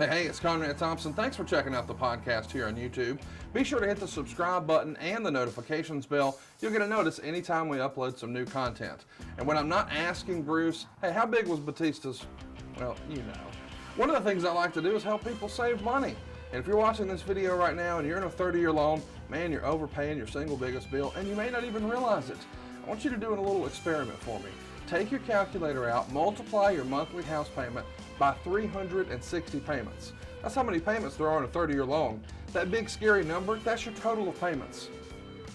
Hey, it's Conrad Thompson. Thanks for checking out the podcast here on YouTube. Be sure to hit the subscribe button and the notifications bell. You'll get a notice anytime we upload some new content. And when I'm not asking Bruce, hey, how big was Batista's? Well, you know. One of the things I like to do is help people save money. And if you're watching this video right now and you're in a 30-year loan, man, you're overpaying your single biggest bill and you may not even realize it. I want you to do a little experiment for me. Take your calculator out, multiply your monthly house payment by 360 payments. That's how many payments there are on a 30-year loan. That big scary number, that's your total of payments.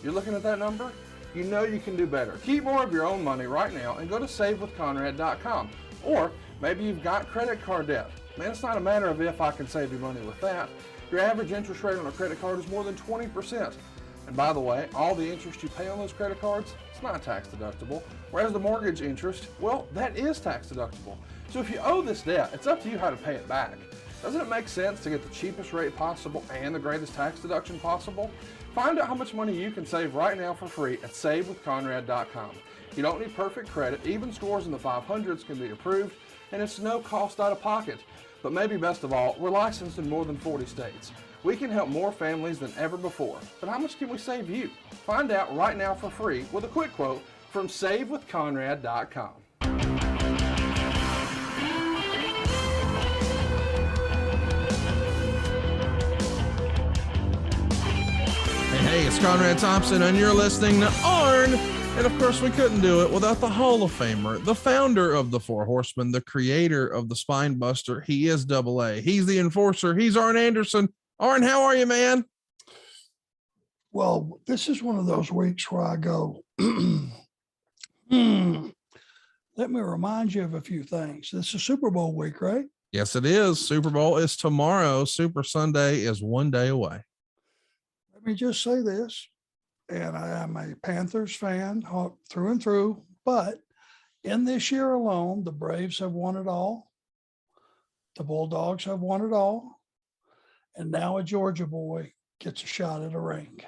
You're looking at that number? You know you can do better. Keep more of your own money right now and go to savewithconrad.com. Or maybe you've got credit card debt. Man, it's not a matter of if I can save you money with that. Your average interest rate on a credit card is more than 20%. And by the way, all the interest you pay on those credit cards, it's not tax deductible. Whereas the mortgage interest, well, that is tax deductible. So if you owe this debt, it's up to you how to pay it back. Doesn't it make sense to get the cheapest rate possible and the greatest tax deduction possible? Find out how much money you can save right now for free at savewithconrad.com. You don't need perfect credit. Even scores in the 500s can be approved, and it's no cost out of pocket. But maybe best of all, we're licensed in more than 40 states. We can help more families than ever before. But how much can we save you? Find out right now for free with a quick quote from savewithconrad.com. Hey, it's Conrad Thompson, and you're listening to Arn. And of course, we couldn't do it without the Hall of Famer, the founder of the Four Horsemen, the creator of the Spine Buster. He is AA. He's the enforcer. He's Arn Anderson. Arn, how are you, man? Well, this is one of those weeks where I go, let me remind you of a few things. This is Super Bowl week, right? Yes, it is. Super Bowl is tomorrow. Super Sunday is one day away. Let me just say this, and I am a Panthers fan through and through, but in this year alone, the Braves have won it all. The Bulldogs have won it all. And now a Georgia boy gets a shot at a ring.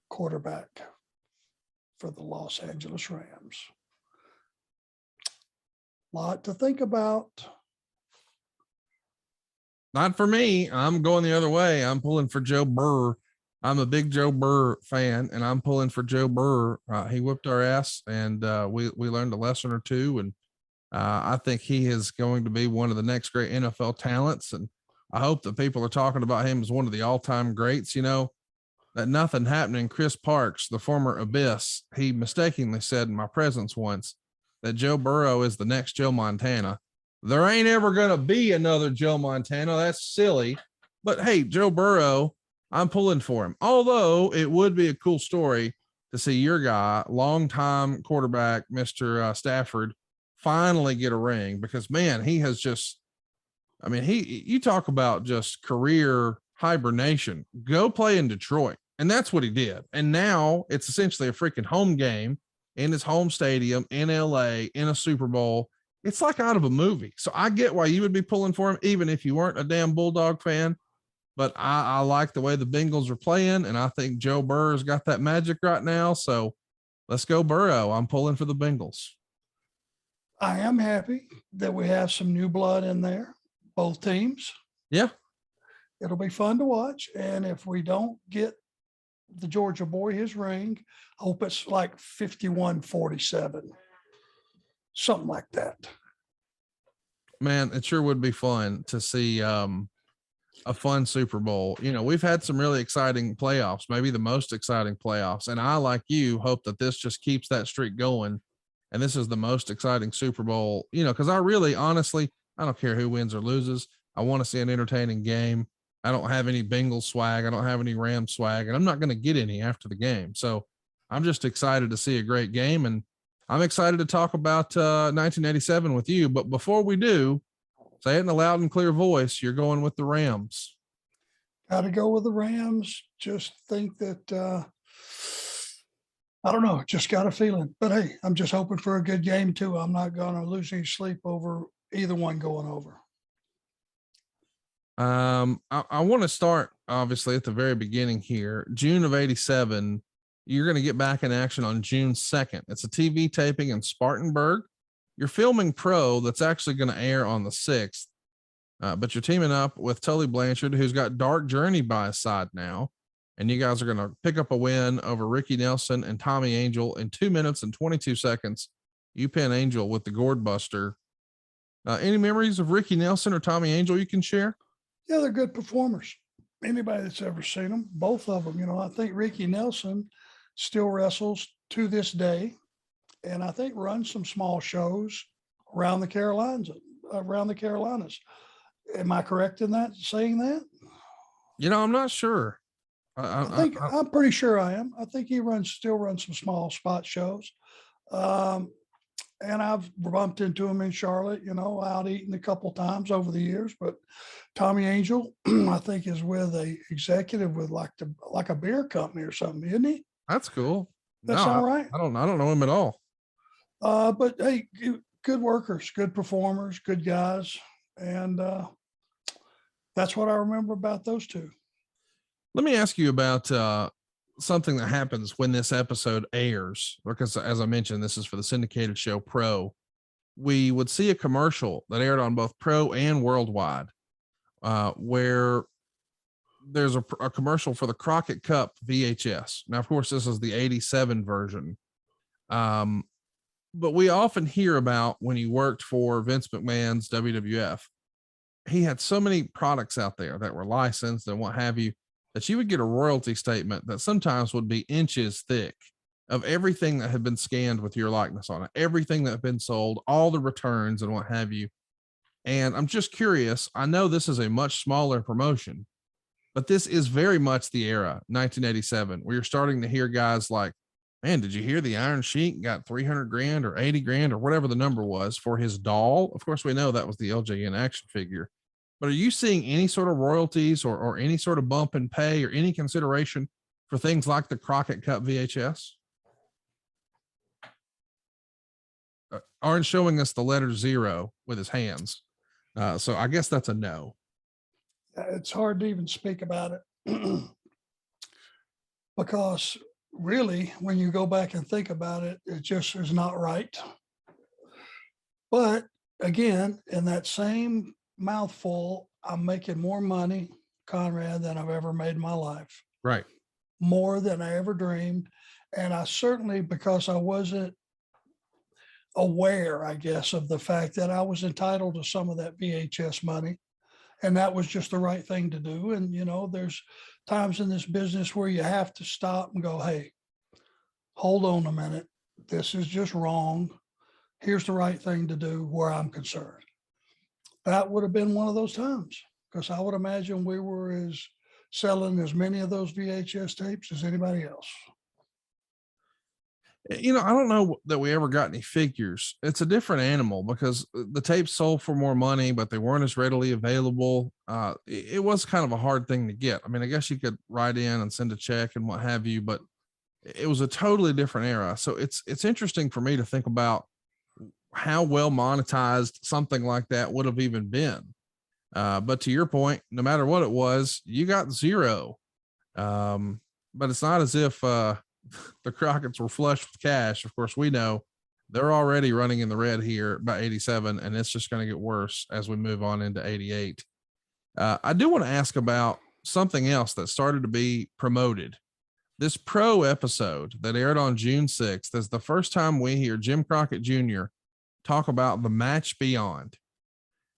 Quarterback for the Los Angeles Rams. Lot to think about. Not for me. I'm going the other way. I'm pulling for Joe Burr. I'm a big Joe Burr fan, and I'm pulling for Joe Burr. He whipped our ass, and we learned a lesson or two. And I think he is going to be one of the next great NFL talents. And I hope that people are talking about him as one of the all-time greats. You know, that nothing happening. Chris Parks, the former Abyss, he mistakenly said in my presence once that Joe Burrow is the next Joe Montana. There ain't ever going to be another Joe Montana. That's silly. But hey, Joe Burrow, I'm pulling for him. Although it would be a cool story to see your guy, longtime quarterback, Mr. Stafford, finally get a ring, because man, he has just, I mean, you talk about just career hibernation. Go play in Detroit. And that's what he did. And now it's essentially a freaking home game in his home stadium in LA in a Super Bowl. It's like out of a movie. So I get why you would be pulling for him, even if you weren't a damn Bulldog fan. But I like the way the Bengals are playing, and I think Joe Burrow's got that magic right now. So let's go Burrow. I'm pulling for the Bengals. I am happy that we have some new blood in there, both teams. Yeah. It'll be fun to watch. And if we don't get the Georgia boy his ring, I hope it's like 51-47. Something like that. Man, it sure would be fun to see a fun Super Bowl. You know, we've had some really exciting playoffs, maybe the most exciting playoffs. And I, like you, hope that this just keeps that streak going. And this is the most exciting Super Bowl, you know, because I really, honestly, I don't care who wins or loses. I want to see an entertaining game. I don't have any Bengals swag. I don't have any Rams swag, and I'm not going to get any after the game. So I'm just excited to see a great game. And I'm excited to talk about 1987 with you. But before we do, say it in a loud and clear voice. You're going with the Rams. Got to go with the Rams. Just think that, I don't know, just got a feeling. But hey, I'm just hoping for a good game too. I'm not going to lose any sleep over either one going over. I want to start obviously at the very beginning here. June of 87. You're going to get back in action on June 2nd. It's a TV taping in Spartanburg. You're filming Pro that's actually going to air on the 6th. but you're teaming up with Tully Blanchard, who's got Dark Journey by his side now. And you guys are going to pick up a win over Ricky Nelson and Tommy Angel in 2 minutes and 22 seconds. You pin Angel with the Gourd Buster. Any memories of Ricky Nelson or Tommy Angel you can share? Yeah, they're good performers. Anybody that's ever seen them, both of them, I think Ricky Nelson still wrestles to this day. And I think runs some small shows around the Carolinas. Am I correct in that, saying that? I'm not sure. I'm pretty sure I am. I think he still runs some small spot shows. And I've bumped into him in Charlotte, out eating a couple times over the years. But Tommy Angel, I think, is with a executive with like a beer company or something, isn't he? That's cool. That's all right. I don't know him at all. But hey, good workers, good performers, good guys. And that's what I remember about those two. Let me ask you about something that happens when this episode airs, because as I mentioned, this is for the syndicated show Pro. We would see a commercial that aired on both Pro and Worldwide, where there's a commercial for the Crockett Cup VHS. Now, of course, this is the 87 version. But we often hear about when he worked for Vince McMahon's WWF, he had so many products out there that were licensed and what have you, that you would get a royalty statement that sometimes would be inches thick of everything that had been scanned with your likeness on it, everything that had been sold, all the returns and what have you. And I'm just curious, I know this is a much smaller promotion, but this is very much the era, 1987, where you're starting to hear guys like, man, did you hear the Iron Sheik got 300 grand or 80 grand or whatever the number was for his doll? Of course, we know that was the LJN action figure. But are you seeing any sort of royalties or any sort of bump in pay or any consideration for things like the Crockett Cup VHS? Arn showing us the letter 0 with his hands. So I guess that's a no. It's hard to even speak about it because really, when you go back and think about it, it just is not right. But again, in that same mouthful, I'm making more money, Conrad, than I've ever made in my life. Right. More than I ever dreamed. And I certainly, because I wasn't aware, I guess, of the fact that I was entitled to some of that VHS money. And that was just the right thing to do. And, there's times in this business where you have to stop and go, hey, hold on a minute. This is just wrong. Here's the right thing to do where I'm concerned. That would have been one of those times, because I would imagine we were selling as many of those VHS tapes as anybody else. I don't know that we ever got any figures. It's a different animal because the tapes sold for more money, but they weren't as readily available. It was kind of a hard thing to get. I mean, I guess you could write in and send a check and what have you, but it was a totally different era. So it's interesting for me to think about how well monetized something like that would have even been. But to your point, no matter what it was, you got 0. But it's not as if the Crockett's were flush with cash. Of course, we know they're already running in the red here by 87, and it's just going to get worse as we move on into 88. I do want to ask about something else that started to be promoted. This Pro episode that aired on June 6th is the first time we hear Jim Crockett Jr. talk about the Match Beyond.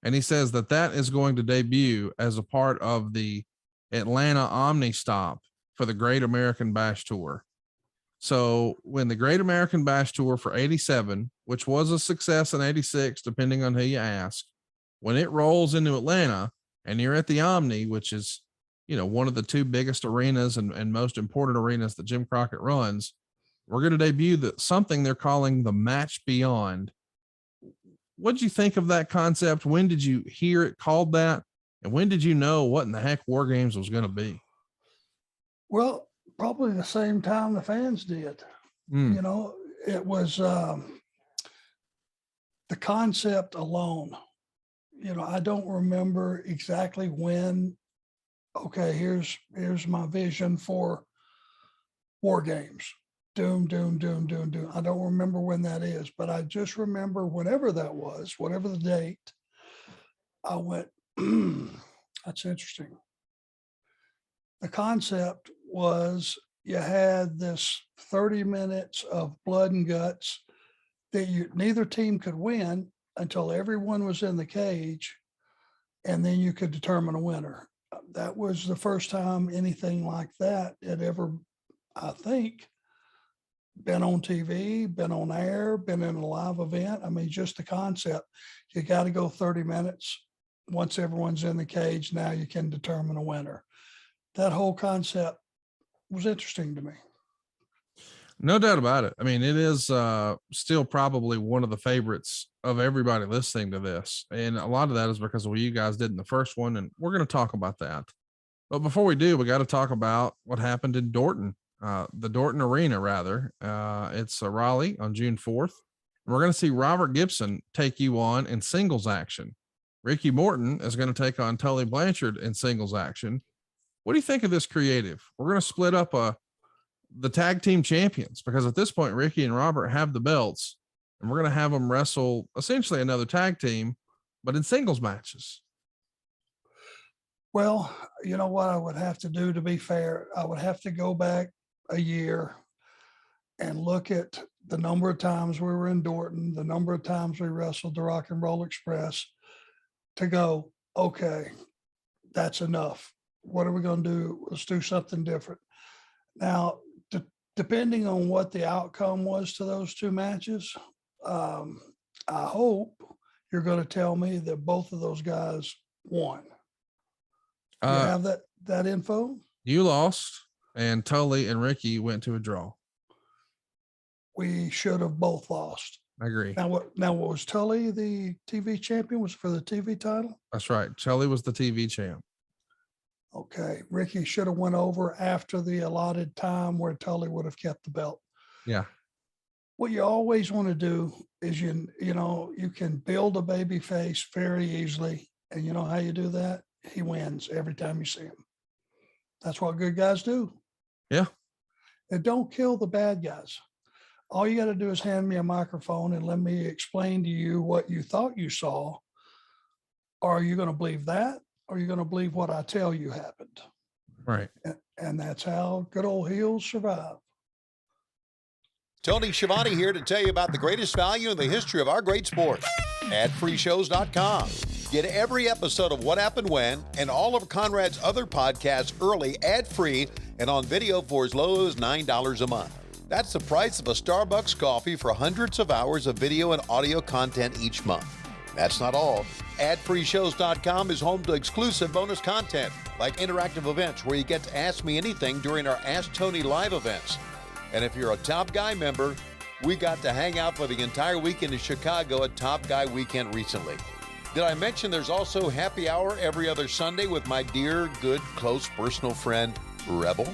And he says that is going to debut as a part of the Atlanta Omni stop for the Great American Bash Tour. So when the Great American Bash Tour for 87, which was a success in 86, depending on who you ask, when it rolls into Atlanta and you're at the Omni, which is, one of the 2 biggest arenas and most important arenas that Jim Crockett runs, we're going to debut something they're calling the Match Beyond. What did you think of that concept? When did you hear it called that? And when did you know what in the heck WarGames was going to be? Well, probably the same time the fans did. It was the concept alone. I don't remember exactly when. Okay, here's my vision for WarGames. Doom. I don't remember when that is, but I just remember whenever that was, whatever the date, I went, That's interesting. The concept was you had this 30 minutes of blood and guts that neither team could win until everyone was in the cage, and then you could determine a winner. That was the first time anything like that had ever, I think, been on TV, been on air, been in a live event. I mean, just the concept. You got to go 30 minutes. Once everyone's in the cage, now you can determine a winner. That whole concept was interesting to me. No doubt about it. I mean, it is still probably one of the favorites of everybody listening to this. And a lot of that is because of what you guys did in the first one. And we're going to talk about that. But before we do, we got to talk about what happened in Dorton, the Dorton Arena, rather. It's Raleigh on June 4th. And we're going to see Robert Gibson take you on in singles action. Ricky Morton is going to take on Tully Blanchard in singles action. What do you think of this creative? We're going to split up the tag team champions, because at this point, Ricky and Robert have the belts, and we're going to have them wrestle essentially another tag team, but in singles matches. Well, you know what I would have to do to be fair? I would have to go back a year and look at the number of times we were in Dorton, the number of times we wrestled the Rock and Roll Express to go, okay, that's enough. What are we going to do? Let's do something different. Now, depending on what the outcome was to those two matches, I hope you're going to tell me that both of those guys won. You have that info? You lost, and Tully and Ricky went to a draw. We should have both lost. I agree. Now, what was Tully the TV champion? Was for the TV title? That's right. Tully was the TV champ. Okay. Ricky should have went over after the allotted time where Tully would have kept the belt. Yeah. What you always want to do is you can build a baby face very easily. And you know how you do that? He wins every time you see him. That's what good guys do. Yeah. And don't kill the bad guys. All you got to do is hand me a microphone and let me explain to you what you thought you saw. Are you going to believe that? Or are you going to believe what I tell you happened? Right. And that's how good old heels survive. Tony Schiavone here to tell you about the greatest value in the history of our great sport. AdFreeShows.com. Get every episode of What Happened When and all of Conrad's other podcasts early, ad-free, and on video for as low as $9 a month. That's the price of a Starbucks coffee for hundreds of hours of video and audio content each month. That's not all. AdFreeShows.com is home to exclusive bonus content, like interactive events where you get to ask me anything during our Ask Tony live events. And if you're a Top Guy member, we got to hang out for the entire weekend in Chicago at Top Guy Weekend recently. Did I mention there's also happy hour every other Sunday with my dear, good, close personal friend, Rebel?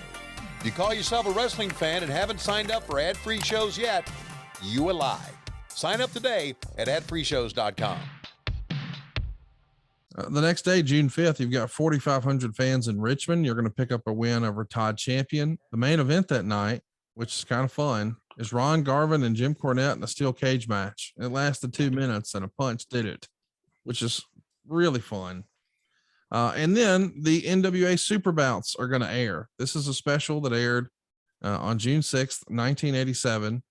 If you call yourself a wrestling fan and haven't signed up for ad-free shows yet, you a lie. Sign up today at adfreeshows.com. The next day, June 5th, you've got 4,500 fans in Richmond. You're going to pick up a win over Todd Champion. The main event that night, which is kind of fun, is Ron Garvin and Jim Cornette in a steel cage match. It lasted 2 minutes and a punch did it, which is really fun. And then the NWA Super Bouts are going to air. This is a special that aired on June 6th, 1987.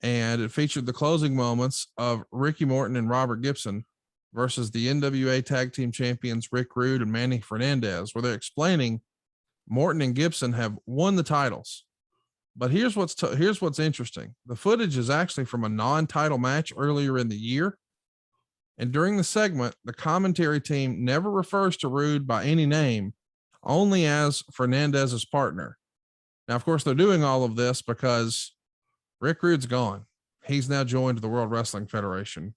And it featured the closing moments of Ricky Morton and Robert Gibson versus the NWA Tag Team Champions Rick Rude and Manny Fernandez, where they're explaining Morton and Gibson have won the titles. But here's what's interesting. The footage is actually from a non-title match earlier in the year. And during the segment, the commentary team never refers to Rude by any name, only as Fernandez's partner. Now, of course, they're doing all of this because Rick Rude's gone. He's now joined the World Wrestling Federation.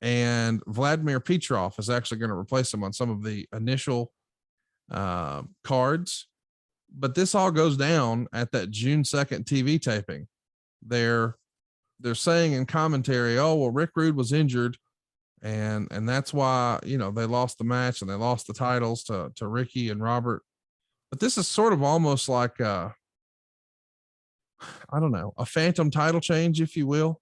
And Vladimir Petrov is actually going to replace him on some of the initial cards. But this all goes down at that June 2nd TV taping. They're saying in commentary, oh, well, Rick Rude was injured. And that's why, they lost the match and they lost the titles to Ricky and Robert. But this is sort of almost like a phantom title change, if you will.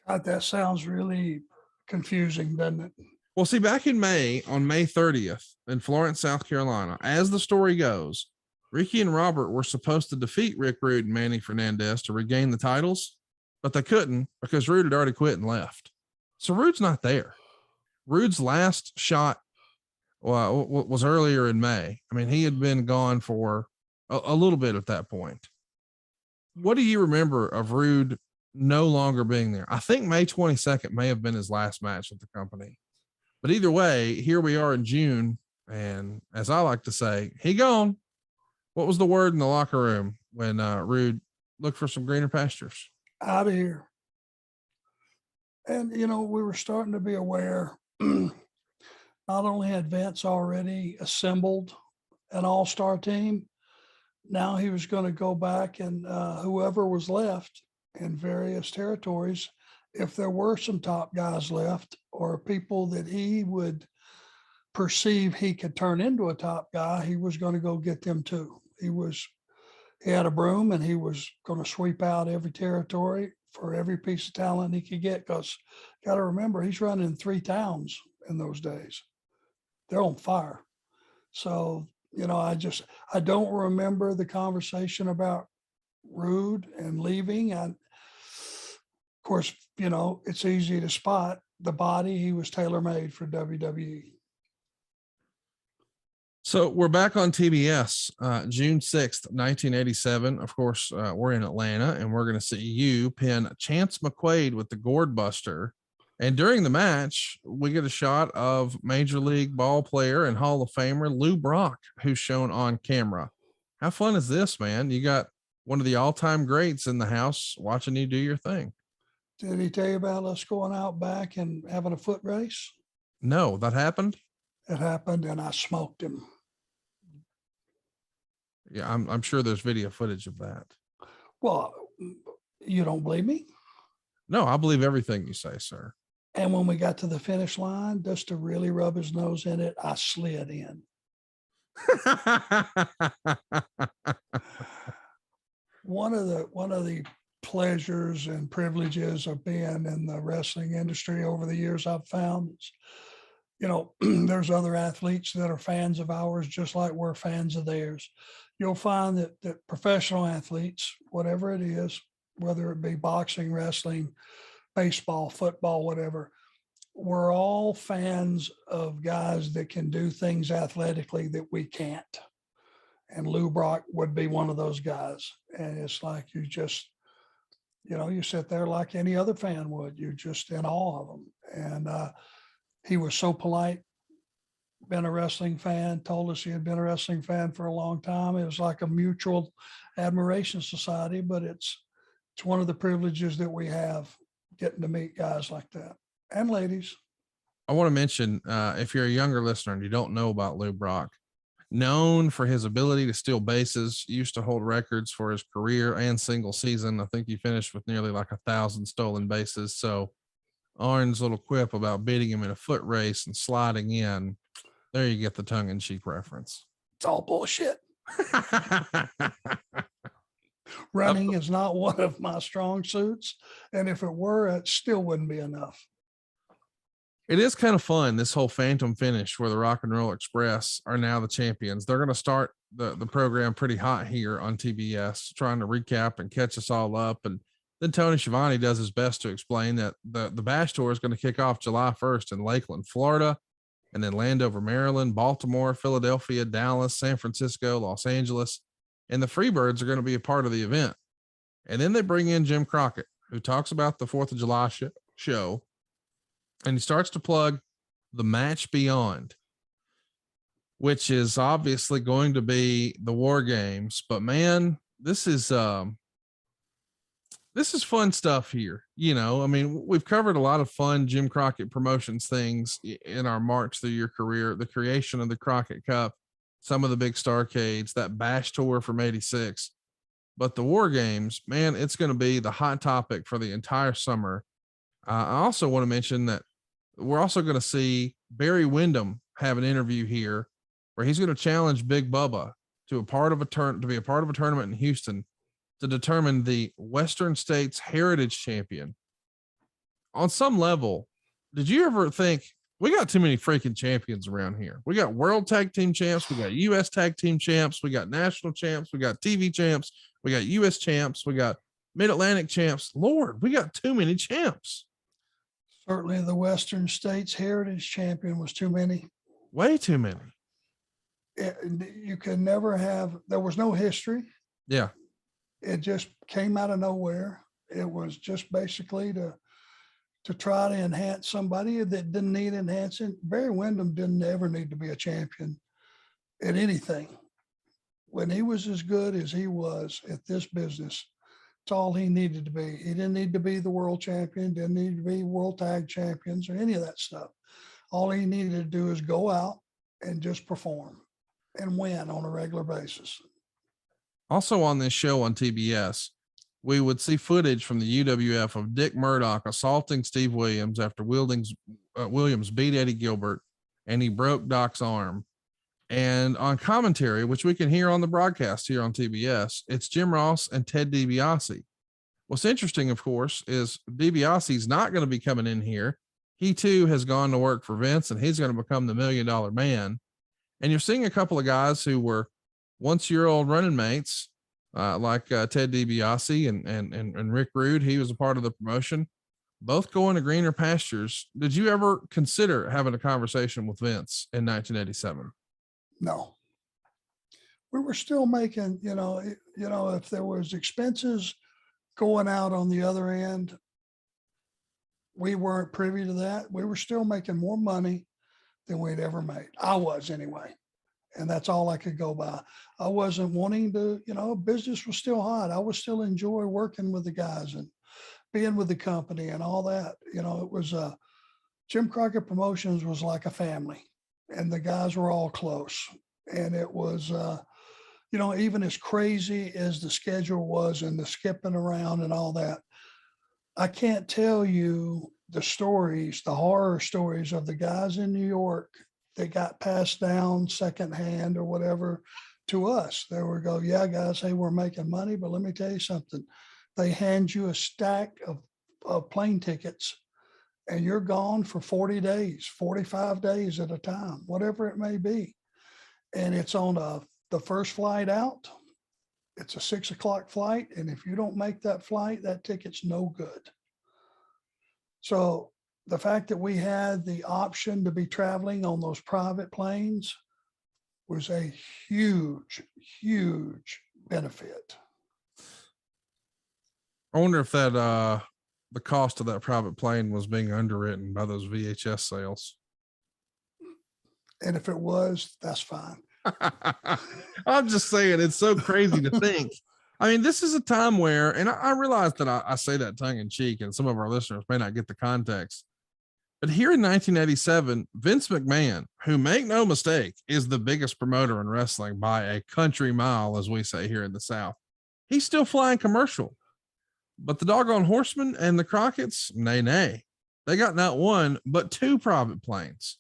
God, that sounds really confusing, doesn't it? Well, see, back in May, on May 30th in Florence, South Carolina, as the story goes, Ricky and Robert were supposed to defeat Rick Rude and Manny Fernandez to regain the titles, but they couldn't because Rude had already quit and left. So Rude's not there. Rude's last shot was earlier in May. I mean, he had been gone for a little bit at that point. What do you remember of Rude no longer being there? I think May 22nd may have been his last match with the company. But either way, here we are in June. And as I like to say, he gone. What was the word in the locker room when Rude looked for some greener pastures? Out of here. And, we were starting to be aware, not only had Vince already assembled an all-star team, now he was going to go back and whoever was left in various territories, if there were some top guys left or people that he would perceive he could turn into a top guy, he was going to go get them too. He had a broom and he was going to sweep out every territory for every piece of talent he could get. Because got to remember, he's running 3 towns in those days. They're on fire. So, I don't remember the conversation about Rude and leaving. And of course, it's easy to spot the body. He was tailor-made for WWE. So we're back on TBS, June 6th, 1987. Of course, we're in Atlanta and we're going to see you pin Chance McQuaid with the Gourd Buster. And during the match, we get a shot of Major League ball player and Hall of Famer Lou Brock, who's shown on camera. How fun is this, man? You got one of the all-time greats in the house watching you do your thing. Did he tell you about us going out back and having a foot race? No, that happened? It happened, and I smoked him. Yeah, I'm sure there's video footage of that. Well, you don't believe me? No, I believe everything you say, sir. And when we got to the finish line, just to really rub his nose in it, I slid in. One of the pleasures and privileges of being in the wrestling industry over the years I've found is, there's other athletes that are fans of ours, just like we're fans of theirs. You'll find that professional athletes, whatever it is, whether it be boxing, wrestling, baseball, football, whatever, we're all fans of guys that can do things athletically that we can't. And Lou Brock would be one of those guys. And it's like you just, you sit there like any other fan would. You're just in awe of him. And he was so polite, been a wrestling fan, told us he had been a wrestling fan for a long time. It was like a mutual admiration society, but it's one of the privileges that we have, getting to meet guys like that, and ladies. I want to mention, if you're a younger listener and you don't know about Lou Brock, known for his ability to steal bases, used to hold records for his career and single season. I think he finished with nearly like 1,000 stolen bases. So Arn's little quip about beating him in a foot race and sliding in, there you get the tongue-in-cheek reference. It's all bullshit. Running is not one of my strong suits. And if it were, it still wouldn't be enough. It is kind of fun, this whole phantom finish where the Rock and Roll Express are now the champions. They're going to start the program pretty hot here on TBS, trying to recap and catch us all up. And then Tony Schiavone does his best to explain that the Bash Tour is going to kick off July 1st in Lakeland, Florida, and then Landover, Maryland, Baltimore, Philadelphia, Dallas, San Francisco, Los Angeles. And the Freebirds are going to be a part of the event. And then they bring in Jim Crockett, who talks about the 4th of July show. And he starts to plug the Match Beyond, which is obviously going to be the WarGames. But man, this is fun stuff here. I mean, we've covered a lot of fun Jim Crockett Promotions things in our March through your career, the creation of the Crockett Cup, some of the big Starcades, that Bash Tour from '86. But the WarGames, man, it's going to be the hot topic for the entire summer. I also want to mention that we're also going to see Barry Windham have an interview here where he's going to challenge Big Bubba to be a part of a tournament in Houston to determine the Western States Heritage Champion. On some level, did you ever think We got too many freaking champions around here. We got world tag team champs. We got US tag team champs. We got national champs. We got TV champs. We got US champs. We got mid-Atlantic champs. Lord, we got too many champs. Certainly the Western States Heritage Champion was too many. Way too many. You could never have, there was no history. Yeah. It just came out of nowhere. It was just basically to try to enhance somebody that didn't need enhancing. Barry Windham didn't ever need to be a champion at anything. When he was as good as he was at this business, it's all he needed to be. He didn't need to be the world champion, didn't need to be world tag champions or any of that stuff. All he needed to do is go out and just perform and win on a regular basis. Also on this show on TBS, we would see footage from the UWF of Dick Murdoch assaulting Steve Williams after Williams beat Eddie Gilbert and he broke Doc's arm. And on commentary, which we can hear on the broadcast here on TBS, it's Jim Ross and Ted DiBiase. What's interesting, of course, is DiBiase's not going to be coming in here. He too has gone to work for Vince and he's going to become the $1 million man. And you're seeing a couple of guys who were once-year-old running mates, like Ted DiBiase and Rick Rude. He was a part of the promotion, both going to greener pastures. Did you ever consider having a conversation with Vince in 1987? No. We were still making, if there was expenses going out on the other end, we weren't privy to that. We were still making more money than we'd ever made. I was anyway. And that's all I could go by. I wasn't wanting to, business was still hot. I was still enjoy working with the guys and being with the company and all that. It was Jim Crockett Promotions was like a family and the guys were all close. And it was, even as crazy as the schedule was and the skipping around and all that, I can't tell you the stories, the horror stories of the guys in New York that got passed down secondhand or whatever to us. They would go, yeah, guys, hey, we're making money, but let me tell you something. They hand you a stack of plane tickets and you're gone for 40 days, 45 days at a time, whatever it may be. And it's on the first flight out. It's a 6 o'clock flight. And if you don't make that flight, that ticket's no good. So the fact that we had the option to be traveling on those private planes was a huge, huge benefit. I wonder if that the cost of that private plane was being underwritten by those VHS sales. And if it was, that's fine. I'm just saying, it's so crazy to think. I mean, this is a time where, and I realize that I say that tongue in cheek, and some of our listeners may not get the context. But here in 1987, Vince McMahon, who, make no mistake, is the biggest promoter in wrestling by a country mile, as we say here in the South, he's still flying commercial. But the doggone Horsemen and the Crockets, nay. They got not one, but two private planes.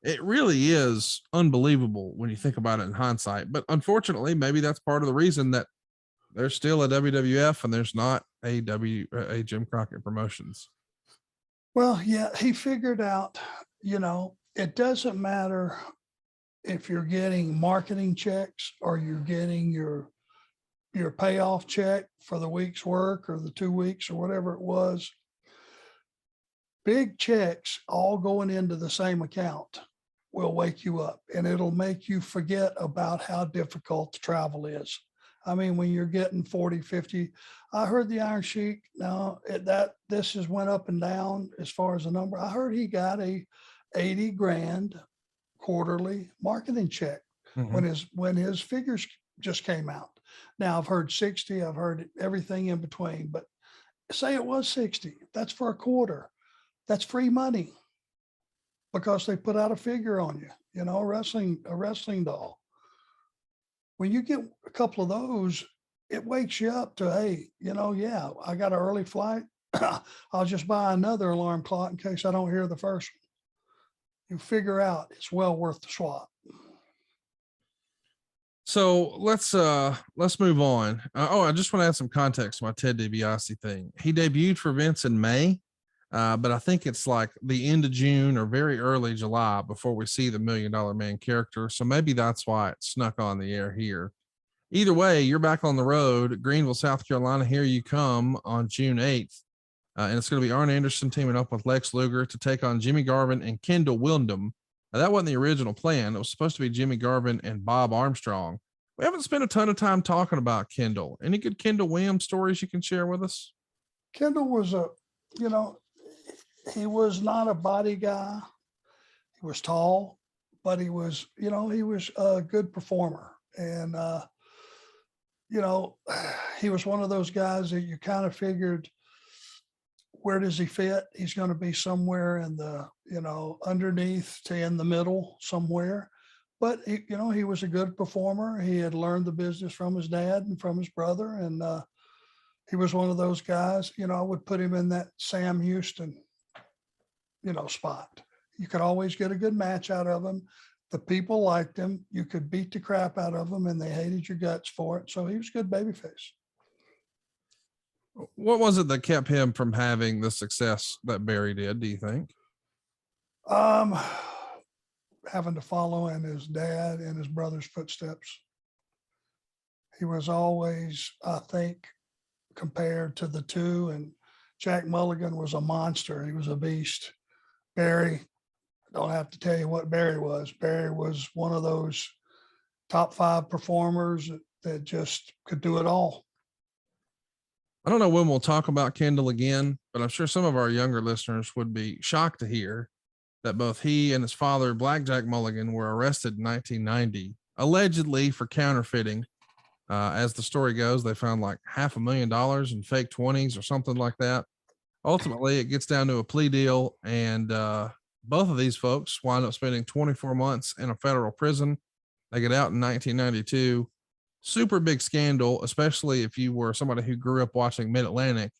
It really is unbelievable when you think about it in hindsight. But unfortunately, maybe that's part of the reason that there's still a WWF and there's not a Jim Crockett Promotions. Well, yeah, he figured out, it doesn't matter if you're getting marketing checks or you're getting your payoff check for the week's work or the 2 weeks or whatever it was. Big checks all going into the same account will wake you up and it'll make you forget about how difficult the travel is. I mean, when you're getting 40, 50, I heard the Iron Sheik, this has went up and down as far as the number. I heard he got a 80 grand quarterly marketing check when his figures just came out. Now I've heard 60, I've heard everything in between, but say it was 60, that's for a quarter. That's free money because they put out a figure on you, a wrestling doll. When you get a couple of those, it wakes you up to, hey, I got an early flight. I'll just buy another alarm clock in case I don't hear the first one. You figure out it's well worth the swap. So let's move on. I just want to add some context to my Ted DiBiase thing. He debuted for Vince in May But I think it's like the end of June or very early July before we see the $1 Million Man character. So maybe that's why it snuck on the air here. Either way, you're back on the road, Greenville, South Carolina. Here you come on June 8th. And it's going to be Arn Anderson teaming up with Lex Luger to take on Jimmy Garvin and Kendall Windham. Now, that wasn't the original plan. It was supposed to be Jimmy Garvin and Bob Armstrong. We haven't spent a ton of time talking about Kendall. Any good Kendall Windham stories you can share with us? Kendall was he was not a body guy. He was tall, but he was a good performer. And, he was one of those guys that you kind of figured, where does he fit? He's going to be somewhere in the, underneath to in the middle somewhere. But he was a good performer. He had learned the business from his dad and from his brother. And he was one of those guys, I would put him in that Sam Houston, spot. You could always get a good match out of him. The people liked him. You could beat the crap out of him and they hated your guts for it. So he was a good babyface. What was it that kept him from having the success that Barry did, do you think? Having to follow in his dad and his brother's footsteps. He was always, I think, compared to the two, and Jack Mulligan was a monster. He was a beast. Barry, I don't have to tell you what Barry was. Barry was one of those top 5 performers that just could do it all. I don't know when we'll talk about Kendall again, but I'm sure some of our younger listeners would be shocked to hear that both he and his father, Black Jack Mulligan, were arrested in 1990, allegedly for counterfeiting. As the story goes, they found like $500,000 in fake 20s or something like that. Ultimately, it gets down to a plea deal, and both of these folks wind up spending 24 months in a federal prison. They get out in 1992. Super big scandal, especially if you were somebody who grew up watching Mid-Atlantic.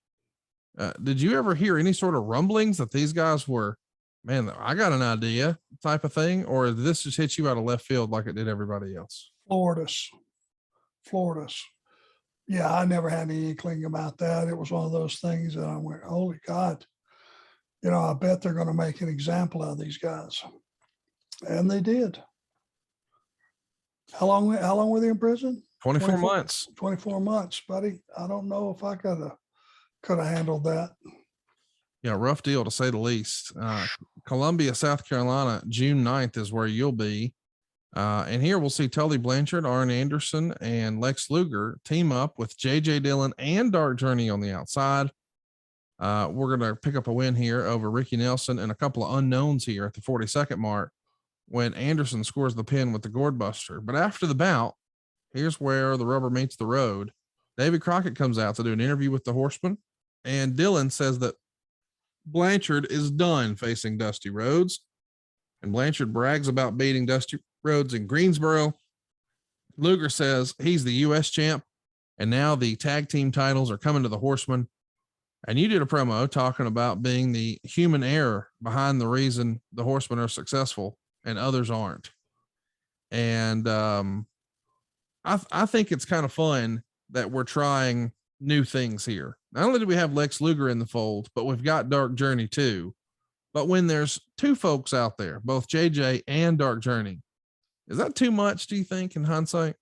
Did you ever hear any sort of rumblings that these guys were, man, I got an idea type of thing? Or did this just hit you out of left field like it did everybody else? Florida's. Yeah, I never had any inkling about that. It was one of those things that I went, holy God, I bet they're going to make an example out of these guys. And they did. How long were they in prison? 24 months. 24 months, buddy. I don't know if I could have handled that. Yeah, rough deal to say the least. Columbia, South Carolina, June 9th is where you'll be. And here we'll see Tully Blanchard, Arn Anderson, and Lex Luger team up with JJ Dillon and Dark Journey on the outside. We're going to pick up a win here over Ricky Nelson and a couple of unknowns here at the 42nd mark when Anderson scores the pin with the Gourd Buster. But after the bout, here's where the rubber meets the road. David Crockett comes out to do an interview with the Horsemen, and Dillon says that Blanchard is done facing Dusty Rhodes, and Blanchard brags about beating Dusty Rhodes in Greensboro. Luger says he's the U.S. champ, and now the tag team titles are coming to the Horsemen. And you did a promo talking about being the human error behind the reason the Horsemen are successful and others aren't. And I think it's kind of fun that we're trying new things here. Not only do we have Lex Luger in the fold, but we've got Dark Journey too. But when there's two folks out there, both JJ and Dark Journey, is that too much, do you think, in hindsight?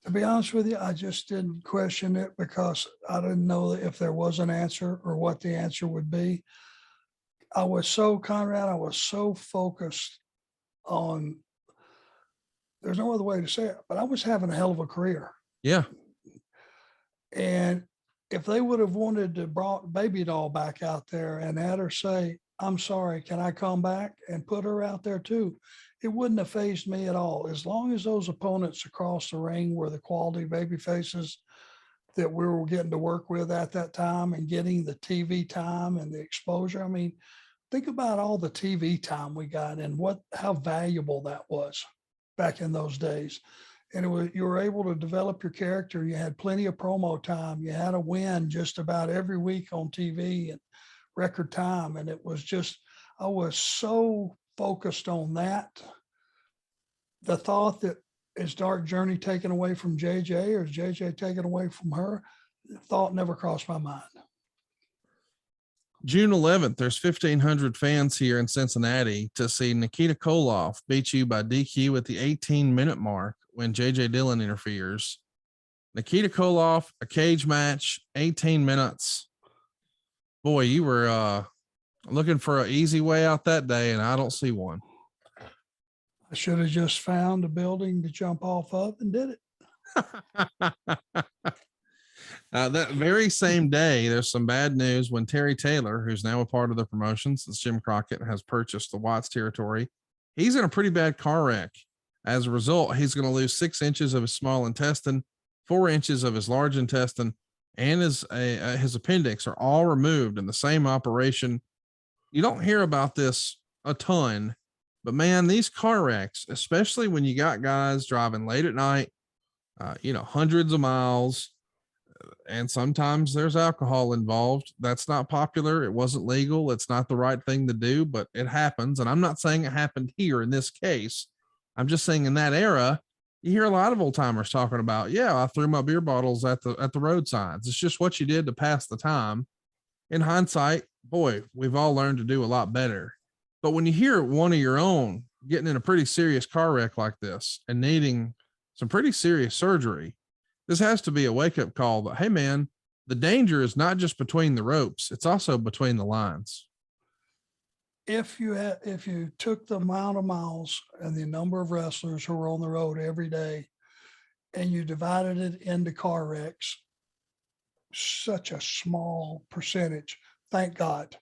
To be honest with you, I just didn't question it because I didn't know if there was an answer or what the answer would be. I was so focused on, there's no other way to say it, but I was having a hell of a career. Yeah. And if they would have wanted to brought Baby Doll back out there and had her say, I'm sorry, can I come back, and put her out there too, it wouldn't have fazed me at all. As long as those opponents across the ring were the quality baby faces that we were getting to work with at that time and getting the TV time and the exposure. I mean, think about all the TV time we got and how valuable that was back in those days. And you were able to develop your character. You had plenty of promo time. You had a win just about every week on TV and record time. And it was just, I was so focused on that. The thought that is Dark Journey taken away from JJ or is JJ taken away from her, the thought never crossed my mind. June 11th, there's 1,500 fans here in Cincinnati to see Nikita Koloff beat you by DQ at the 18-minute mark when J.J. Dillon interferes. Nikita Koloff, a cage match, 18 minutes. Boy, you were looking for an easy way out that day, and I don't see one. I should have just found a building to jump off of and did it. That very same day, there's some bad news when Terry Taylor, who's now a part of the promotion since Jim Crockett has purchased the Watts territory, he's in a pretty bad car wreck. As a result, he's going to lose 6 inches of his small intestine, 4 inches of his large intestine, and his appendix are all removed in the same operation. You don't hear about this a ton, but man, these car wrecks, especially when you got guys driving late at night, hundreds of miles, and sometimes there's alcohol involved. That's not popular. It wasn't legal. It's not the right thing to do, but it happens. And I'm not saying it happened here in this case. I'm just saying in that era, you hear a lot of old timers talking about, yeah, I threw my beer bottles at the roadsides. It's just what you did to pass the time. In hindsight, boy, we've all learned to do a lot better. But when you hear one of your own getting in a pretty serious car wreck like this and needing some pretty serious surgery, this has to be a wake-up call that, hey man, the danger is not just between the ropes, it's also between the lines. If you took the amount of miles and the number of wrestlers who were on the road every day and you divided it into car wrecks, such a small percentage, thank God.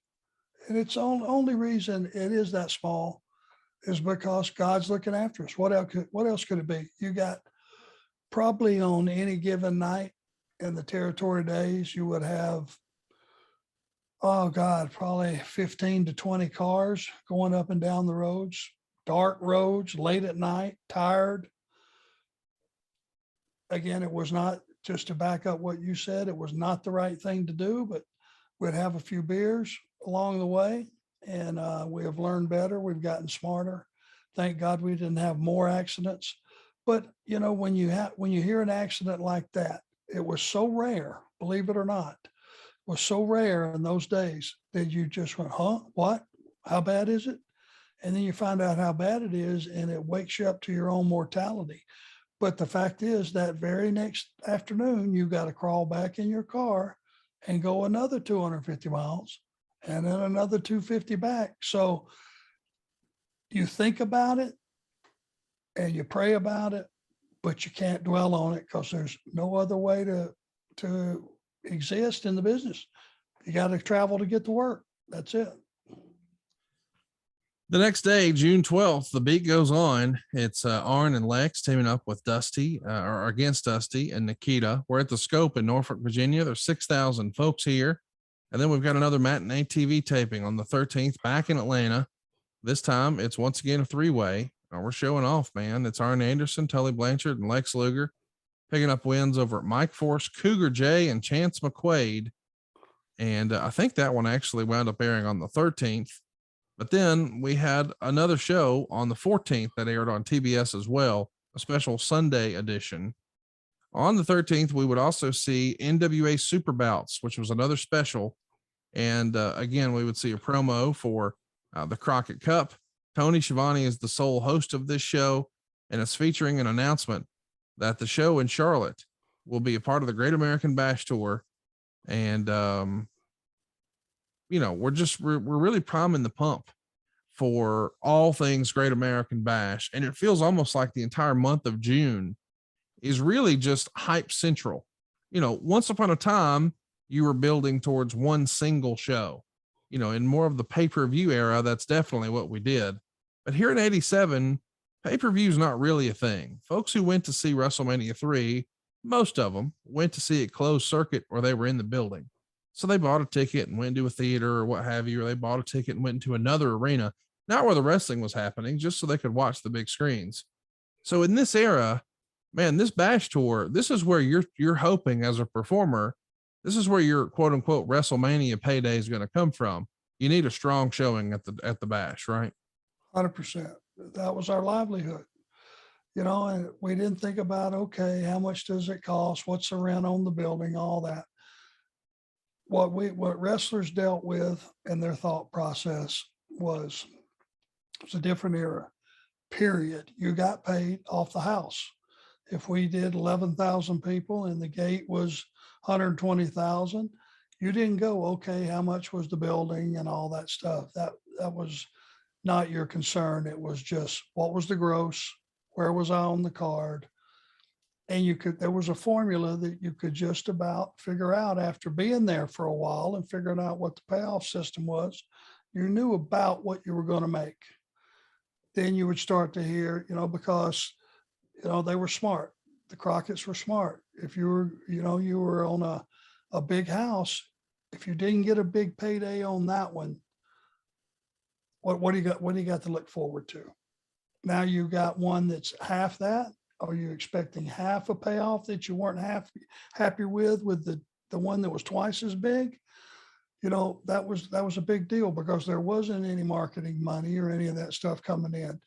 And it's only reason it is that small is because God's looking after us. What else could it be? You got probably on any given night in the territory days, you would have, probably 15 to 20 cars going up and down the roads, dark roads, late at night, tired. Again, it was not, just to back up what you said, it was not the right thing to do, but we'd have a few beers along the way, and we have learned better. We've gotten smarter. Thank God we didn't have more accidents. But when you hear an accident like that, it was so rare, believe it or not, was so rare in those days that you just went, huh, what, how bad is it? And then you find out how bad it is, and it wakes you up to your own mortality. But the fact is that very next afternoon, you got to crawl back in your car and go another 250 miles and then another 250 back. So you think about it and you pray about it, but you can't dwell on it because there's no other way to exist in the business. You got to travel to get to work. That's it. The next day, June 12th, the beat goes on. It's Arn and Lex teaming up with Dusty or against Dusty and Nikita. We're at the Scope in Norfolk, Virginia. There's 6,000 folks here. And then we've got another matinee TV taping on the 13th back in Atlanta. This time it's once again a 3-way. We're showing off, man. It's Arn Anderson, Tully Blanchard, and Lex Luger picking up wins over Mike Force, Cougar J, and Chance McQuaid. And I think that one actually wound up airing on the 13th. But then we had another show on the 14th that aired on TBS as well, a special Sunday edition. On the 13th, we would also see NWA Super Bouts, which was another special. And again, we would see a promo for the Crockett Cup. Tony Schiavone is the sole host of this show, and it's featuring an announcement that the show in Charlotte will be a part of the Great American Bash Tour. And, we're really priming the pump for all things Great American Bash. And it feels almost like the entire month of June is really just hype central. Once upon a time, you were building towards one single show, in more of the pay-per-view era. That's definitely what we did. But here in 87, pay-per-view is not really a thing. Folks who went to see WrestleMania 3, most of them went to see it closed circuit or they were in the building. So they bought a ticket and went to a theater or what have you, or they bought a ticket and went into another arena, not where the wrestling was happening, just so they could watch the big screens. So in this era, man, this Bash Tour, this is where you're hoping as a performer, this is where your quote unquote WrestleMania payday is going to come from. You need a strong showing at the Bash, right? 100%. That was our livelihood. And we didn't think about, okay, how much does it cost? What's the rent on the building? All that. what wrestlers dealt with and their thought process was, it's a different era, period. You got paid off the house. If we did 11,000 people and the gate was 120,000, you didn't go, okay, how much was the building and all that stuff. That was not your concern. It was just, what was the gross? Where was I on the card? And there was a formula that you could just about figure out after being there for a while and figuring out what the payoff system was. You knew about what you were going to make. Then you would start to hear, because, they were smart. The Crockett's were smart. If you were on a big house, if you didn't get a big payday on that one, what do you got to look forward to? Now you got one that's half that. Are you expecting half a payoff that you weren't happy with the one that was twice as big? That was a big deal because there wasn't any marketing money or any of that stuff coming in.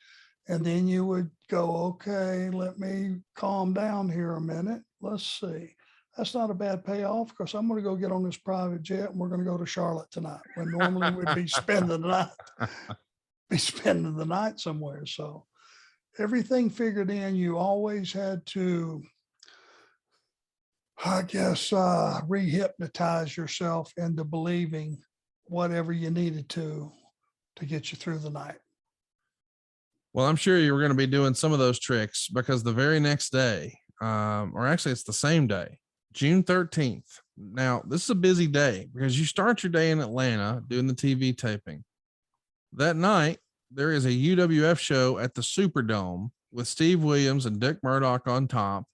And then you would go, okay, let me calm down here a minute. Let's see. That's not a bad payoff because I'm going to go get on this private jet and we're going to go to Charlotte tonight when normally we'd be spending the night somewhere. So everything figured in. You always had to, I guess, rehypnotize yourself into believing whatever you needed to get you through the night. Well, I'm sure you were going to be doing some of those tricks because the very next day, or actually it's the same day, June 13th. Now, this is a busy day because you start your day in Atlanta doing the TV taping. That night, there is a UWF show at the Superdome with Steve Williams and Dick Murdoch on top.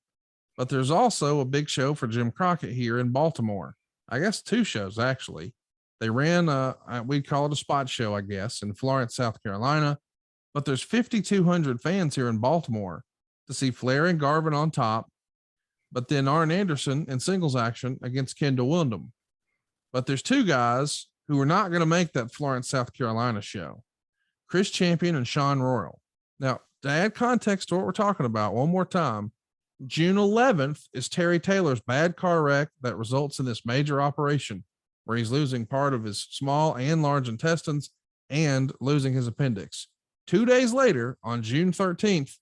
But there's also a big show for Jim Crockett here in Baltimore. I guess 2 shows, actually. They ran, we'd call it a spot show, I guess, in Florence, South Carolina. But there's 5,200 fans here in Baltimore to see Flair and Garvin on top. But then Arn Anderson in singles action against Kendall Windham. But there's 2 guys who are not going to make that Florence, South Carolina show. Chris Champion and Sean Royal. Now, to add context to what we're talking about one more time, June 11th is Terry Taylor's bad car wreck that results in this major operation where he's losing part of his small and large intestines and losing his appendix. 2 days later, on June 13th,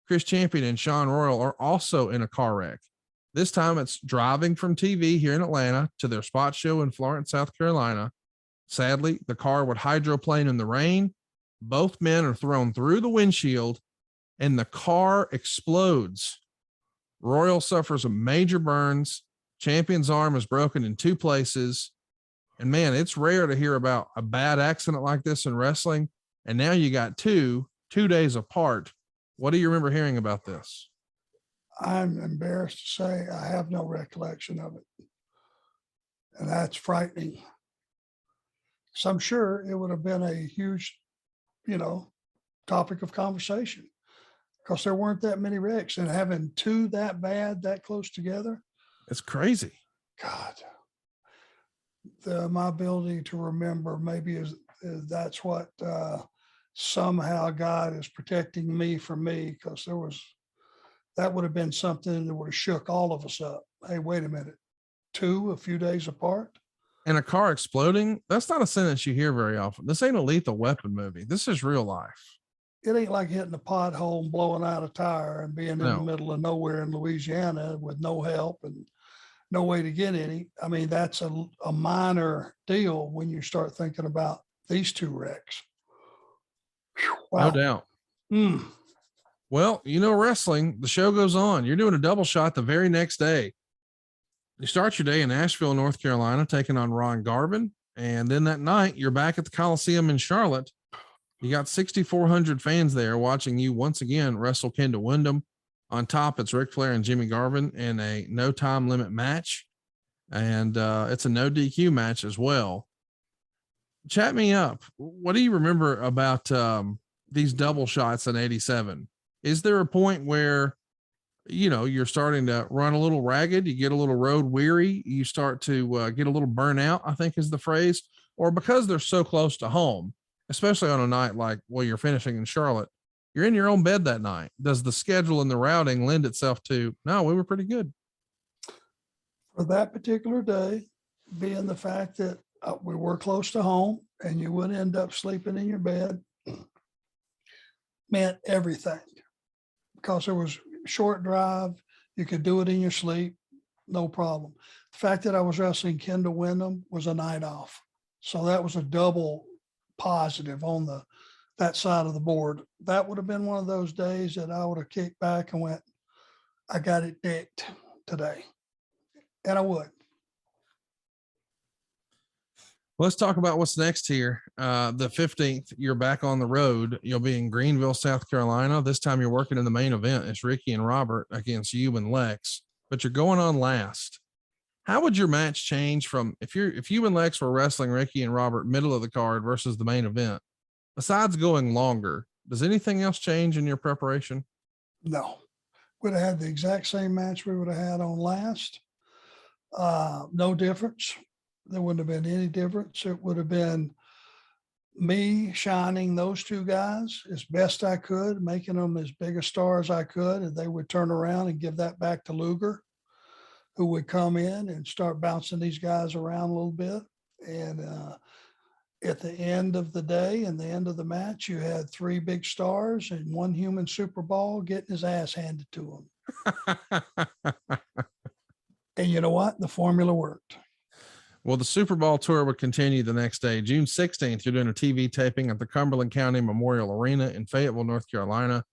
Chris Champion and Sean Royal are also in a car wreck. This time it's driving from TV here in Atlanta to their spot show in Florence, South Carolina. Sadly, the car would hydroplane in the rain. Both men are thrown through the windshield and the car explodes. Royal suffers a major burns. Champion's arm is broken in 2 places. And man, it's rare to hear about a bad accident like this in wrestling. And now you got 2 days apart. What do you remember hearing about this? I'm embarrassed to say I have no recollection of it. And that's frightening. So I'm sure it would have been a huge, topic of conversation because there weren't that many wrecks, and having 2 that bad, that close together. It's crazy. God, my ability to remember maybe is that's what somehow God is protecting me from me, because that would have been something that would have shook all of us up. Hey, wait a minute, 2 a few days apart. And a car exploding, that's not a sentence you hear very often. This ain't a Lethal Weapon movie. This is real life. It ain't like hitting a pothole and blowing out a tire and being in the middle of nowhere in Louisiana with no help and no way to get any. I mean, that's a minor deal when you start thinking about these 2 wrecks. Wow. No doubt. Well, wrestling, the show goes on. You're doing a double shot the very next day. You start your day in Asheville, North Carolina, taking on Ron Garvin. And then that night, you're back at the Coliseum in Charlotte. You got 6,400 fans there watching you once again wrestle Kendall Windham. On top, it's Ric Flair and Jimmy Garvin in a no time limit match. And it's a no DQ match as well. Chat me up. What do you remember about these double shots in 87? Is there a point where you're starting to run a little ragged, you get a little road weary, you start to get a little burnout, I think is the phrase, or because they're so close to home, especially on a night like, you're finishing in Charlotte, you're in your own bed that night. Does the schedule and the routing lend itself to, no, we were pretty good? For that particular day, being the fact that we were close to home and you would end up sleeping in your bed, meant everything, because there was short drive. You could do it in your sleep, no problem. The fact that I was wrestling Kendall Windham was a night off. So that was a double positive on that side of the board. That would have been one of those days that I would have kicked back and went, I got it dicked today. And I would. Let's talk about what's next here. The 15th, you're back on the road. You'll be in Greenville, South Carolina. This time you're working in the main event. It's Ricky and Robert against you and Lex, but you're going on last. How would your match change from if you and Lex were wrestling Ricky and Robert middle of the card versus the main event? Besides going longer, does anything else change in your preparation? No. Would have had the exact same match we would have had on last. No difference. There wouldn't have been any difference. It would have been me shining those two guys as best I could, making them as big a star as I could, and they would turn around and give that back to Luger, who would come in and start bouncing these guys around a little bit. And at the end of the day and the end of the match, you had three big stars and one human Super Bowl getting his ass handed to him. And you know what? The formula worked. Well, the Super Bowl tour would continue the next day. June 16th, you're doing a TV taping at the Cumberland County Memorial Arena in Fayetteville, North Carolina.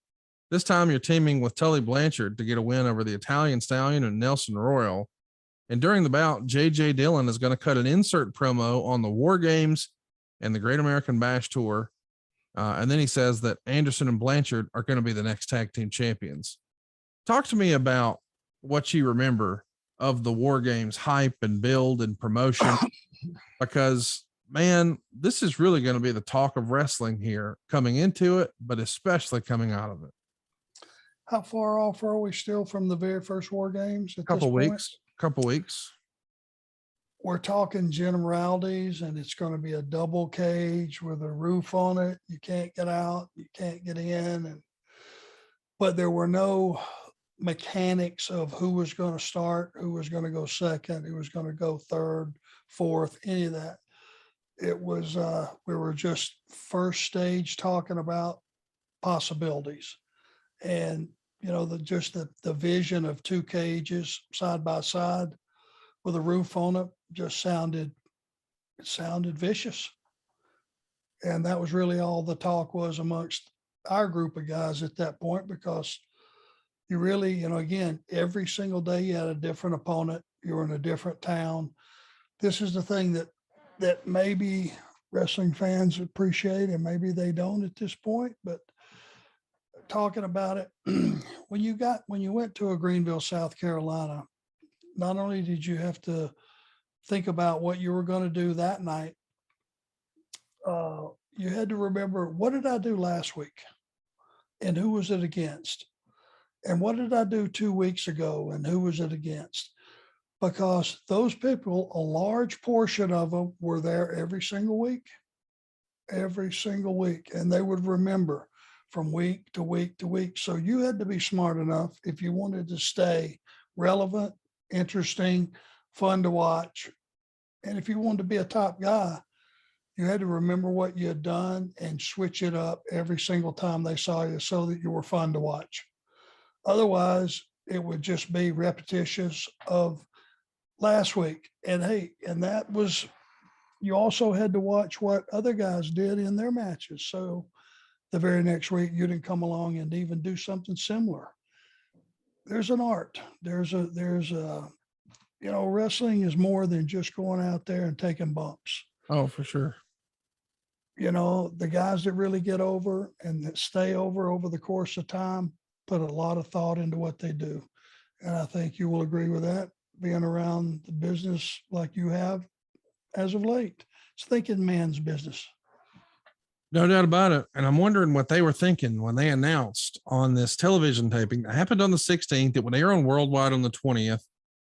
This time you're teaming with Tully Blanchard to get a win over the Italian Stallion and Nelson Royal. And during the bout, J.J. Dillon is going to cut an insert promo on the WarGames and the Great American Bash Tour. And then he says that Anderson and Blanchard are going to be the next tag team champions. Talk to me about what you remember of the WarGames hype and build and promotion, because man, this is really going to be the talk of wrestling here coming into it, but especially coming out of it. How far off are we still from the very first WarGames? Couple weeks. We're talking generalities, and it's going to be a double cage with a roof on it. You can't get out, you can't get in. But there were no mechanics of who was going to start, who was going to go second, who was going to go third, fourth, any of that. It was, we were just first stage talking about possibilities. And, you know, the vision of two cages side by side with a roof on it just sounded vicious. And that was really all the talk was amongst our group of guys at that point, because you really, you know, again, every single day you had a different opponent. You were in a different town. This is the thing that maybe wrestling fans appreciate, and maybe they don't at this point, but talking about it, when you went to a Greenville, South Carolina, not only did you have to think about what you were going to do that night, you had to remember, what did I do last week? And who was it against? And what did I do 2 weeks ago? And who was it against? Because those people, a large portion of them were there every single week. And they would remember from week to week to week. So you had to be smart enough if you wanted to stay relevant, interesting, fun to watch. And if you wanted to be a top guy, you had to remember what you had done and switch it up every single time they saw you so that you were fun to watch. Otherwise, it would just be repetitious of last week. And hey, and that was, you also had to watch what other guys did in their matches. So the very next week, you didn't come along and even do something similar. There's an art. There's a, you know, wrestling is more than just going out there and taking bumps. Oh, for sure. You know, the guys that really get over and that stay over the course of time put a lot of thought into what they do. And I think you will agree with that, being around the business like you have as of late. It's thinking man's business. No doubt about it. And I'm wondering what they were thinking when they announced on this television taping that happened on the 16th. It would air on Worldwide on the 20th.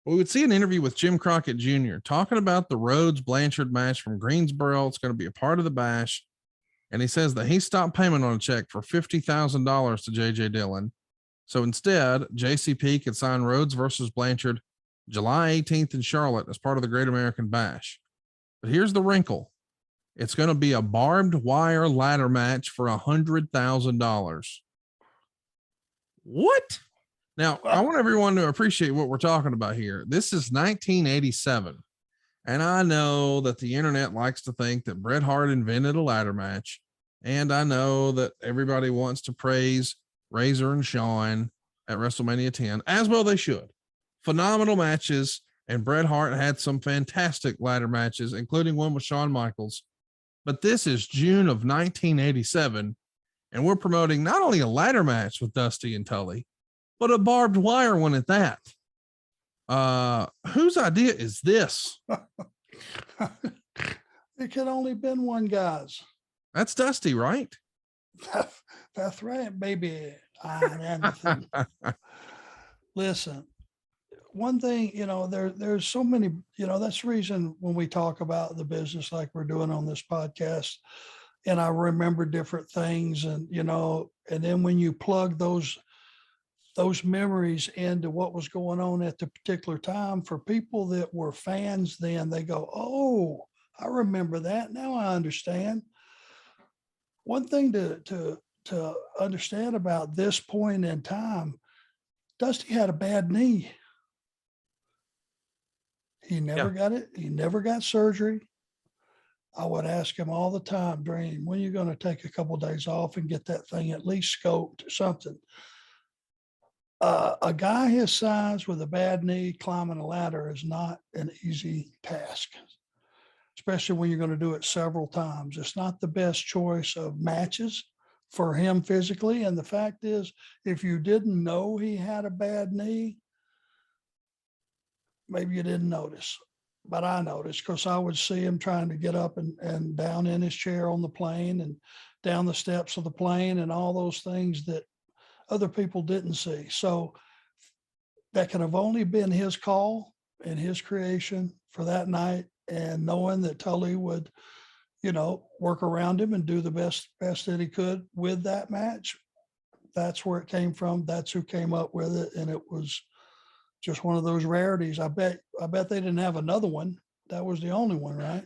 We would see an interview with Jim Crockett Jr. talking about the Rhodes Blanchard match from Greensboro. It's going to be a part of the bash. And he says that he stopped payment on a check for $50,000 to J.J. Dillon. So instead, JCP could sign Rhodes versus Blanchard July 18th in Charlotte as part of the Great American Bash. But here's the wrinkle. It's going to be a barbed wire ladder match for $100,000. What? Now, I want everyone to appreciate what we're talking about here. This is 1987. And I know that the internet likes to think that Bret Hart invented a ladder match. And I know that everybody wants to praise Razor and Shawn at WrestleMania 10, as well they should. Phenomenal matches. And Bret Hart had some fantastic ladder matches, including one with Shawn Michaels. But this is June of 1987, and we're promoting not only a ladder match with Dusty and Tully, but a barbed wire one at that. Whose idea is this? It could only been one guy's. That's Dusty, right? That's right, baby. Listen. One thing, there's so many, that's the reason when we talk about the business like we're doing on this podcast, and I remember different things, and and then when you plug those memories into what was going on at the particular time, for people that were fans then, they go, oh, I remember that. Now I understand. One thing to understand about this point in time, Dusty had a bad knee. He never got it. He never got surgery. I would ask him all the time, Dream, when are you going to take a couple of days off and get that thing at least scoped or something? A guy his size with a bad knee climbing a ladder is not an easy task, especially when you're going to do it several times. It's not the best choice of matches for him physically. And the fact is, if you didn't know he had a bad knee, maybe you didn't notice, but I noticed because I would see him trying to get up and down in his chair on the plane and down the steps of the plane and all those things that other people didn't see. So that could have only been his call and his creation for that night. And knowing that Tully would, work around him and do the best that he could with that match. That's where it came from. That's who came up with it. And it was just one of those rarities. I bet they didn't have another one. That was the only one, right?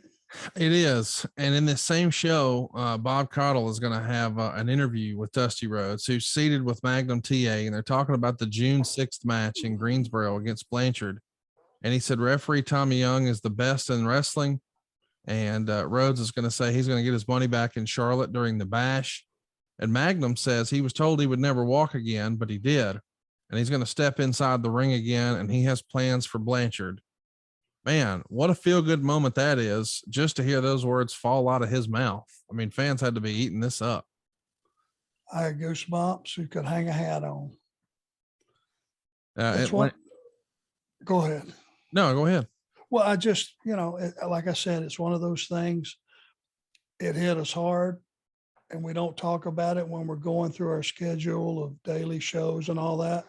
It is. And in this same show, Bob Caudle is going to have an interview with Dusty Rhodes, who's seated with Magnum TA, and they're talking about the June 6th match in Greensboro against Blanchard. And he said, referee Tommy Young is the best in wrestling. And Rhodes is going to say he's going to get his money back in Charlotte during the bash. And Magnum says he was told he would never walk again, but he did. And he's going to step inside the ring again, and he has plans for Blanchard. Man, what a feel-good moment that is, just to hear those words fall out of his mouth. I mean, fans had to be eating this up. I had goosebumps. You could hang a hat on. Go ahead. No, go ahead. Well, I just, like I said, it's one of those things. It hit us hard, and we don't talk about it when we're going through our schedule of daily shows and all that,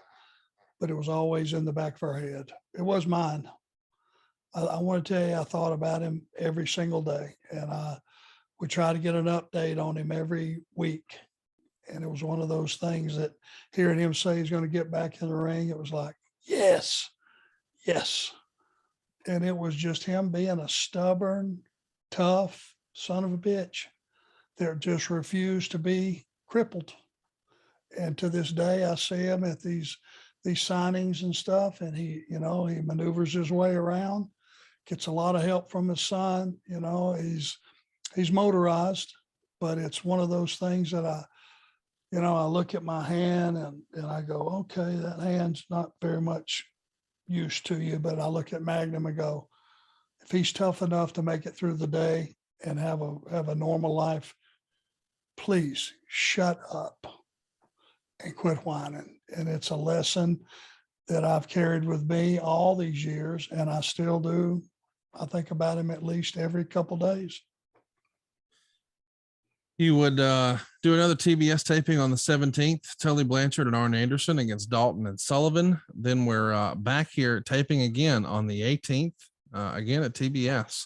but it was always in the back of our head. It was mine. I want to tell you, I thought about him every single day, and I would try to get an update on him every week. And it was one of those things that hearing him say he's going to get back in the ring, it was like, yes. And it was just him being a stubborn, tough son of a bitch that just refused to be crippled. And to this day, I see him at these signings and stuff, and he maneuvers his way around, gets a lot of help from his son. He's motorized, but it's one of those things that I look at my hand and I go, okay, that hand's not very much used to you, but I look at Magnum and go, if he's tough enough to make it through the day and have a normal life, please shut up and quit whining. And it's a lesson that I've carried with me all these years, and I still do. I think about him at least every couple days. You would do another TBS taping on the 17th, Tully Blanchard and Arn Anderson against Dalton and Sullivan. Then we're back here taping again on the 18th, again at TBS.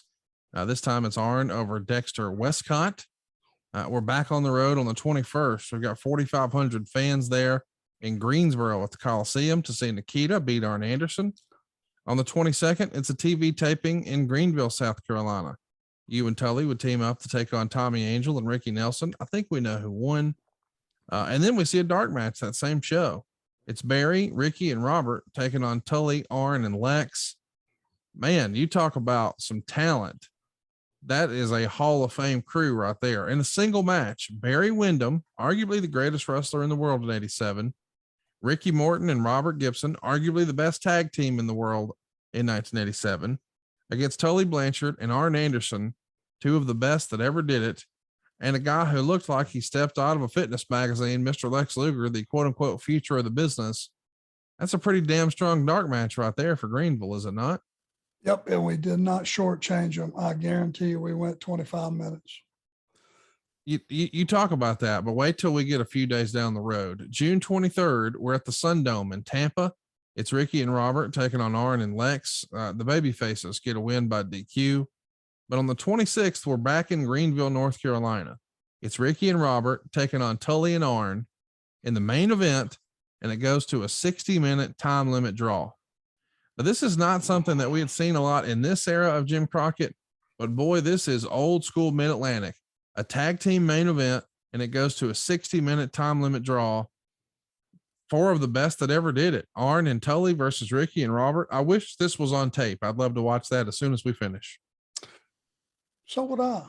This time it's Arn over Dexter Westcott. We're back on the road on the 21st. We've got 4,500 fans there in Greensboro at the Coliseum to see Nikita beat Arn Anderson. On the 22nd, it's a TV taping in Greenville, South Carolina. You and Tully would team up to take on Tommy Angel and Ricky Nelson. I think we know who won. And then we see a dark match that same show. It's Barry, Ricky, and Robert taking on Tully, Arn, and Lex. Man, you talk about some talent. That is a Hall of Fame crew right there. In a single match, Barry Windham, arguably the greatest wrestler in the world in 87, Ricky Morton and Robert Gibson, arguably the best tag team in the world in 1987, against Tully Blanchard and Arn Anderson, two of the best that ever did it, and a guy who looked like he stepped out of a fitness magazine, Mr. Lex Luger, the quote unquote future of the business. That's a pretty damn strong dark match right there for Greenville, is it not? Yep. And we did not shortchange them. I guarantee you we went 25 minutes. You talk about that, but wait till we get a few days down the road. June 23rd, we're at the Sundome in Tampa. It's Ricky and Robert taking on Arn and Lex. The baby faces get a win by DQ. But on the 26th, we're back in Greenville, North Carolina. It's Ricky and Robert taking on Tully and Arn in the main event, and it goes to a 60-minute time limit draw. Now, this is not something that we had seen a lot in this era of Jim Crockett, but boy, this is old school Mid-Atlantic. A tag team main event, and it goes to a 60-minute time limit draw. Four of the best that ever did it. Arn and Tully versus Ricky and Robert. I wish this was on tape. I'd love to watch that as soon as we finish. So would I.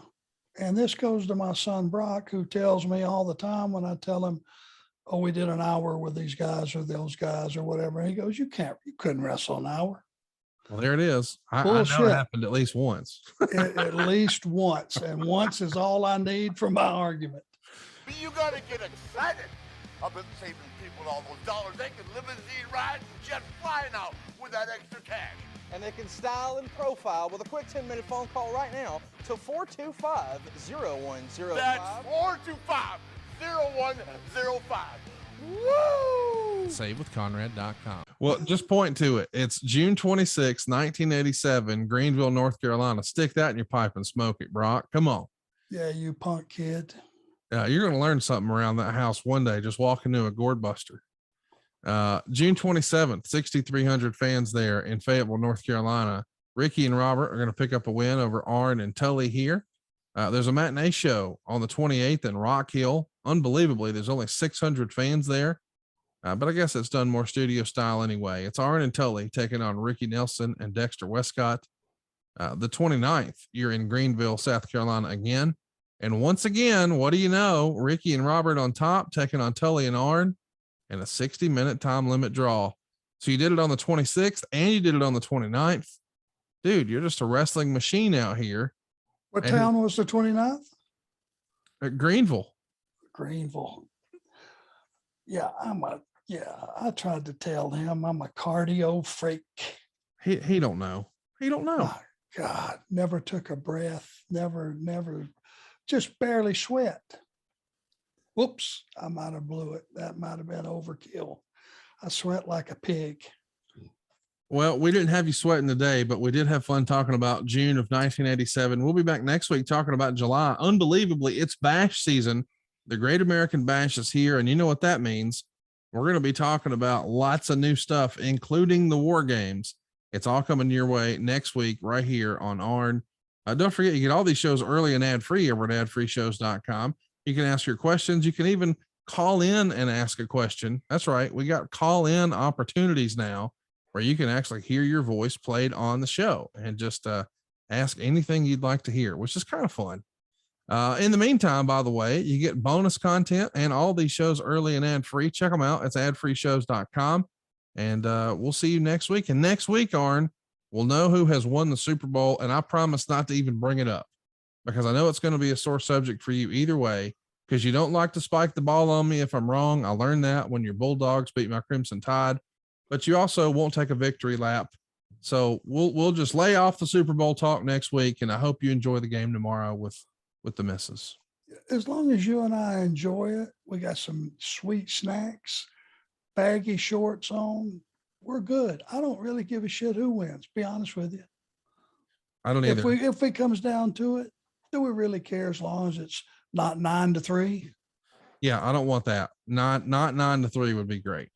And this goes to my son, Brock, who tells me all the time when I tell him, oh, we did an hour with these guys or those guys or whatever. And he goes, you couldn't wrestle an hour. Well, there it is. I know it happened at least once. At least once. And once is all I need for my argument. But you got to get excited about saving people all those dollars. They can limousine ride and jet fly now with that extra cash. And they can style and profile with a quick 10-minute phone call right now to 425-0105. That's 425-0105. Woo! SaveWithConrad.com. Well, just point to it. It's June 26, 1987, Greenville, North Carolina. Stick that in your pipe and smoke it, Brock. Come on. Yeah, you punk kid. You're going to learn something around that house one day, just walk into a gourd buster. June 27th, 6,300 fans there in Fayetteville, North Carolina. Ricky and Robert are going to pick up a win over Arn and Tully here. There's a matinee show on the 28th in Rock Hill. Unbelievably, there's only 600 fans there. But I guess it's done more studio style anyway. It's Arn and Tully taking on Ricky Nelson and Dexter Westcott. The 29th, you're in Greenville, South Carolina again. And once again, what do you know? Ricky and Robert on top, taking on Tully and Arn in a 60-minute time limit draw. So you did it on the 26th and you did it on the 29th. Dude, you're just a wrestling machine out here. What town was the 29th? Greenville. Greenville. Yeah, I tried to tell him I'm a cardio freak. He don't know. He don't know. Oh, God, never took a breath. Never, just barely sweat. Whoops, I might have blew it. That might have been overkill. I sweat like a pig. Well, we didn't have you sweating today, but we did have fun talking about June of 1987. We'll be back next week talking about July. Unbelievably, it's bash season. The Great American Bash is here, and you know what that means. We're going to be talking about lots of new stuff, including the WarGames. It's all coming your way next week right here on Arn. Don't forget, you get all these shows early and ad-free over at adfreeshows.com. You can ask your questions. You can even call in and ask a question. That's right. We got call-in opportunities now where you can actually hear your voice played on the show and just ask anything you'd like to hear, which is kind of fun. In the meantime, by the way, you get bonus content and all these shows early and ad-free. Check them out. It's adfreeshows.com. And we'll see you next week. And next week, Arn, we'll know who has won the Super Bowl. And I promise not to even bring it up because I know it's going to be a sore subject for you either way, because you don't like to spike the ball on me if I'm wrong. I learned that when your Bulldogs beat my Crimson Tide, but you also won't take a victory lap. So we'll just lay off the Super Bowl talk next week. And I hope you enjoy the game tomorrow with the missus. As long as you and I enjoy it, we got some sweet snacks, baggy shorts on, we're good. I don't really give a shit who wins, be honest with you. I don't either. If it comes down to it, do we really care as long as it's not 9-3? Yeah, I don't want that. Not 9-3 would be great.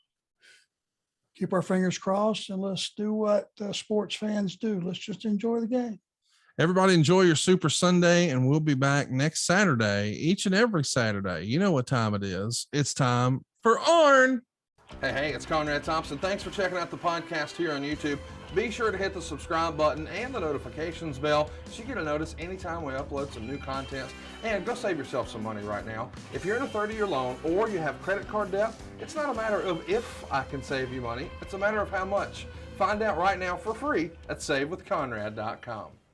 keep our fingers crossed and let's do what sports fans do. Let's just enjoy the game. Everybody enjoy your Super Sunday, and we'll be back next Saturday, each and every Saturday. You know what time it is. It's time for Arn. Hey, it's Conrad Thompson. Thanks for checking out the podcast here on YouTube. Be sure to hit the subscribe button and the notifications bell so you get a notice anytime we upload some new content. And go save yourself some money right now. If you're in a 30-year loan or you have credit card debt, it's not a matter of if I can save you money. It's a matter of how much. Find out right now for free at SaveWithConrad.com.